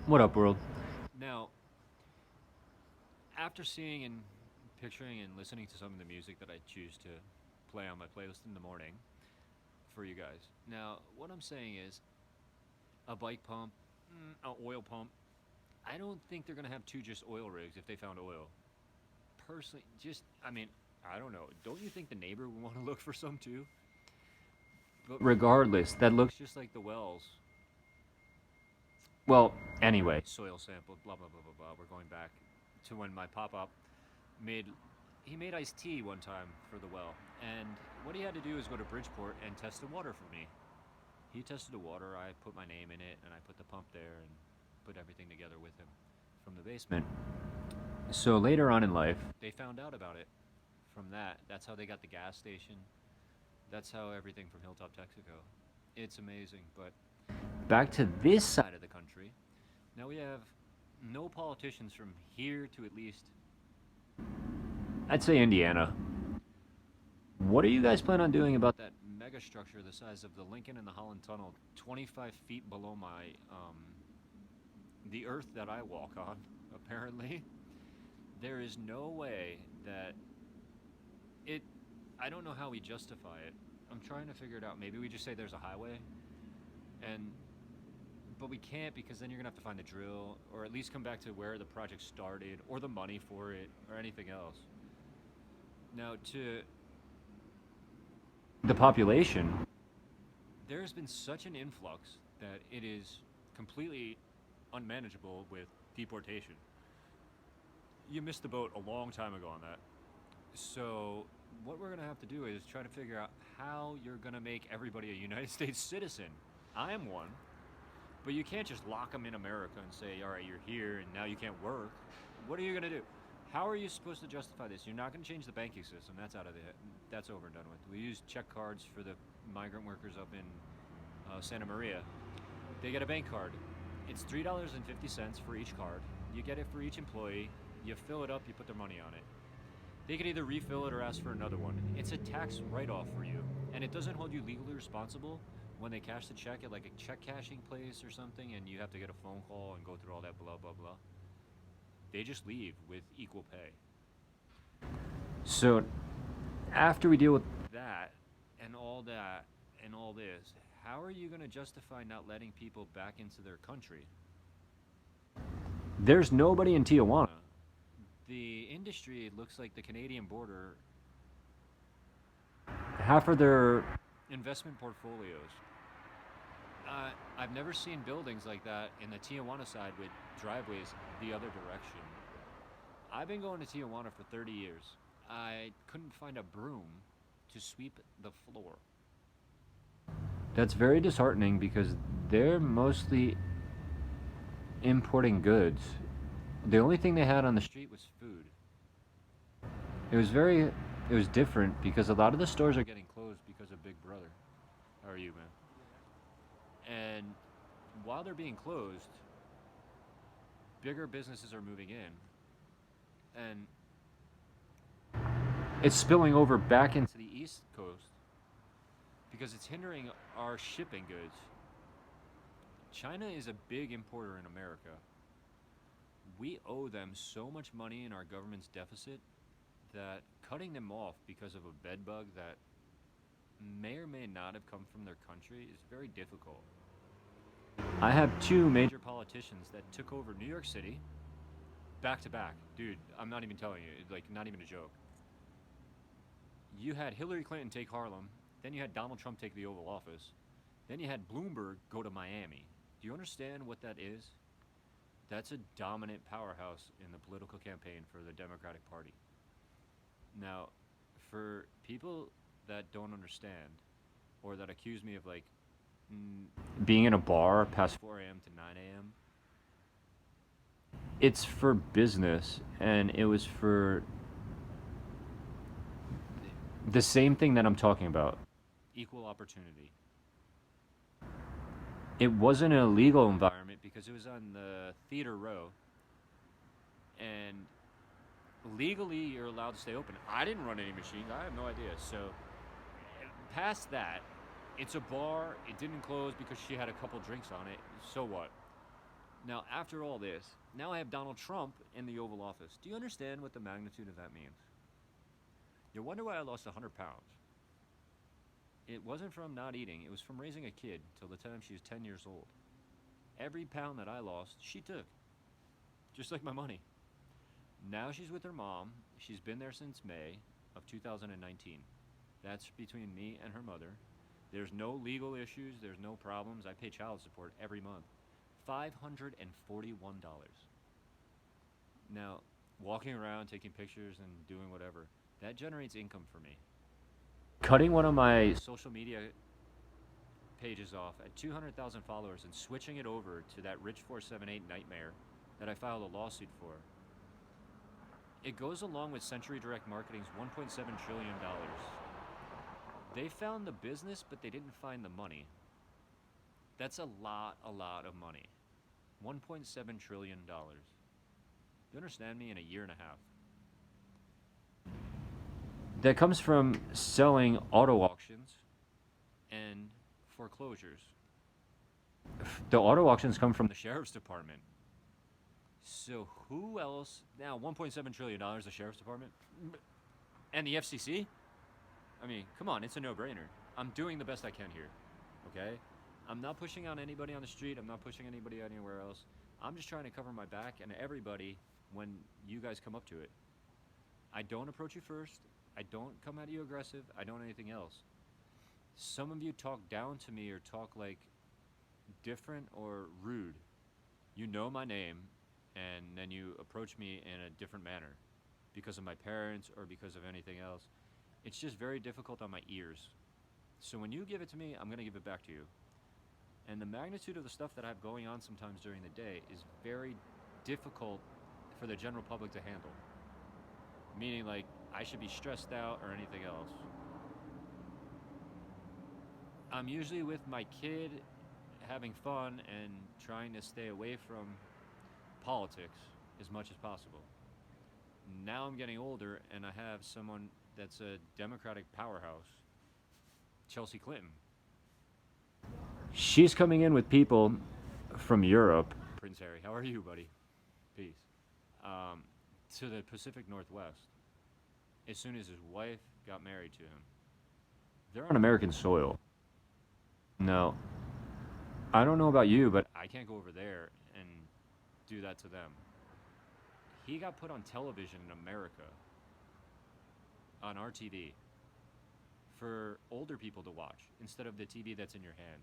What up, world? Now, after seeing and picturing and listening to some of the music that I choose to play on my playlist in the morning for you guys. Now, what I'm saying is a bike pump, an oil pump. I don't think they're going to have two just oil rigs if they found oil. Personally, I mean, I don't know. Don't you think the neighbor would want to look for some too? But regardless, that looks just like the wells. Well, anyway, soil sample, blah blah blah blah blah. We're going back to when my pop up made he made iced tea one time for the well, and what he had to do is go to Bridgeport and test the water for me. He tested the water. I put my name in it, and I put the pump there and put everything together with him from the basement. So later on in life, they found out about it. From that, that's how they got the gas station. That's how everything from Hilltop, Texaco. It's amazing, but back to this side of the country. Now we have no politicians from here to at least, I'd say, Indiana. What are you guys planning on doing about that mega structure the size of the Lincoln and the Holland Tunnel, 25 feet below the earth that I walk on? Apparently, there is no way that it. I don't know how we justify it. I'm trying to figure it out. Maybe we just say there's a highway, and but we can't because then you're gonna have to find the drill, or at least come back to where the project started, or the money for it, or anything else. Now, to the population, there has been such an influx that it is completely unmanageable with deportation. You missed the boat a long time ago on that. So, what we're going to have to do is try to figure out how you're going to make everybody a United States citizen. I am one, but you can't just lock them in America and say, all right, you're here and now you can't work. What are you going to do? How are you supposed to justify this? You're not going to change the banking system. That's over and done with. We use check cards for the migrant workers up in Santa Maria. They get a bank card. It's $3.50 for each card. You get it for each employee. You fill it up, you put their money on it. They can either refill it or ask for another one. It's a tax write-off for you, and it doesn't hold you legally responsible when they cash the check at like a check cashing place or something, and you have to get a phone call and go through all that blah blah blah. They just leave with equal pay. So after we deal with that and all this, how are you going to justify not letting people back into their country? There's nobody in Tijuana. The industry, it looks like the Canadian border, half of their investment portfolios. I've never seen buildings like that in the Tijuana side with driveways the other direction. I've been going to Tijuana for 30 years. I couldn't find a broom to sweep the floor. That's very disheartening because they're mostly importing goods. The only thing they had on the street was food. It was different because a lot of the stores are getting closed because of Big Brother. How are you, man? And while they're being closed, bigger businesses are moving in. And it's spilling over back into the East Coast because it's hindering our shipping goods. China is a big importer in America. We owe them so much money in our government's deficit that cutting them off because of a bed bug that may or may not have come from their country is very difficult. I have two major politicians that took over New York City back to back. Dude, I'm not even telling you, like, not even a joke. You had Hillary Clinton take Harlem, then you had Donald Trump take the Oval Office, then you had Bloomberg go to Miami. Do you understand what that is? That's a dominant powerhouse in the political campaign for the Democratic Party. Now, for people that don't understand or that accuse me of like being in a bar past 4 a.m. to 9 a.m., it's for business, and it was for the same thing that I'm talking about, equal opportunity. It wasn't an illegal environment because it was on the theater row, and legally you're allowed to stay open. I didn't run any machines. I have no idea. So past that, it's a bar. It didn't close because she had a couple drinks on it. So what? Now, after all this, now I have Donald Trump in the Oval Office. Do you understand what the magnitude of that means? You wonder why I lost 100 pounds. It wasn't from not eating, it was from raising a kid till the time she was 10 years old. Every pound that I lost, she took. Just like my money. Now she's with her mom. She's been there since May of 2019. That's between me and her mother. There's no legal issues, there's no problems. I pay child support every month. $541. Now, walking around, taking pictures, and doing whatever, that generates income for me. Cutting one of my social media pages off at 200,000 followers and switching it over to that Rich 478 nightmare that I filed a lawsuit for. It goes along with Century Direct Marketing's $1.7 trillion. They found the business, but they didn't find the money. That's a lot of money. $1.7 trillion. You understand me? In a year and a half. That comes from selling auto auctions and foreclosures. The auto auctions come from the sheriff's department. So who else? Now, $1.7 trillion, the sheriff's department? And the FCC? I mean, come on, it's a no-brainer. I'm doing the best I can here, okay? I'm not pushing on anybody on the street. I'm not pushing anybody anywhere else. I'm just trying to cover my back and everybody when you guys come up to it. I don't approach you first. I don't come at you aggressive. I don't anything else. Some of you talk down to me or talk like different or rude. You know my name, and then you approach me in a different manner because of my parents or because of anything else. It's just very difficult on my ears. So when you give it to me, I'm going to give it back to you. And the magnitude of the stuff that I have going on sometimes during the day is very difficult for the general public to handle. Meaning, like, I should be stressed out or anything else. I'm usually with my kid having fun and trying to stay away from politics as much as possible. Now I'm getting older and I have someone that's a Democratic powerhouse, Chelsea Clinton. She's coming in with people from Europe. Prince Harry, how are you, buddy? Peace. To the Pacific Northwest. As soon as his wife got married to him. They're on American soil. No, I don't know about you, but I can't go over there and do that to them. He got put on television in America, on our TV, for older people to watch instead of the TV that's in your hand.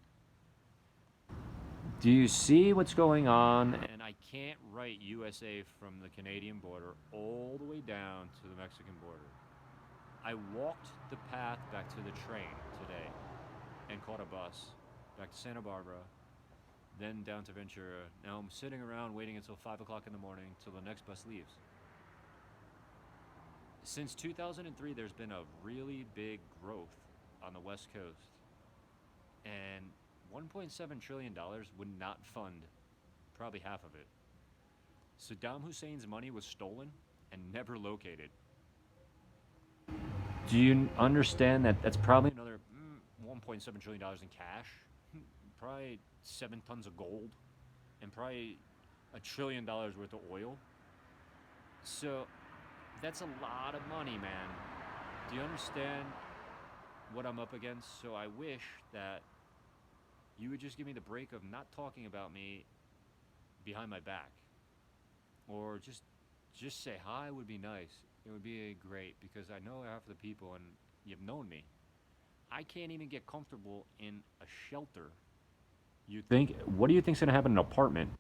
Do you see what's going on? And I can't write USA from the Canadian border all the way down to the Mexican border. I walked the path back to the train today and caught a bus back to Santa Barbara, then down to Ventura. Now I'm sitting around waiting until 5 o'clock in the morning till the next bus leaves. Since 2003, there's been a really big growth on the West Coast. And $1.7 trillion would not fund probably half of it. Saddam Hussein's money was stolen and never located. Do you understand that that's probably another $1.7 trillion in cash? Probably 7 tons of gold and probably $1 trillion worth of oil. So that's a lot of money, man. Do you understand what I'm up against? So I wish that you would just give me the break of not talking about me behind my back. Or just say hi would be nice. It would be great because I know half the people and you've known me. I can't even get comfortable in a shelter. What do you think's gonna happen in an apartment?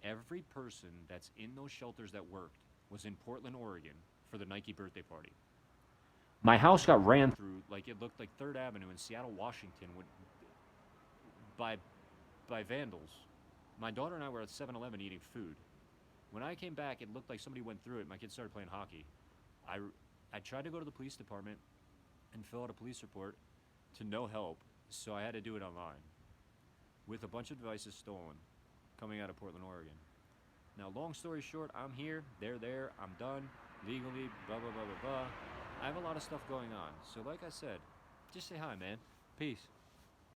Every person that's in those shelters that worked was in Portland, Oregon for the Nike birthday party. My house got ran through like it looked like 3rd Avenue in Seattle, Washington by vandals. My daughter and I were at 7-Eleven eating food. When I came back, it looked like somebody went through it. My kids started playing hockey. I tried to go to the police department and fill out a police report to no help, so I had to do it online with a bunch of devices stolen coming out of Portland, Oregon. Now, long story short, I'm here, they're there, I'm done, legally, blah, blah, blah, blah, blah. I have a lot of stuff going on. So like I said, just say hi, man. Peace.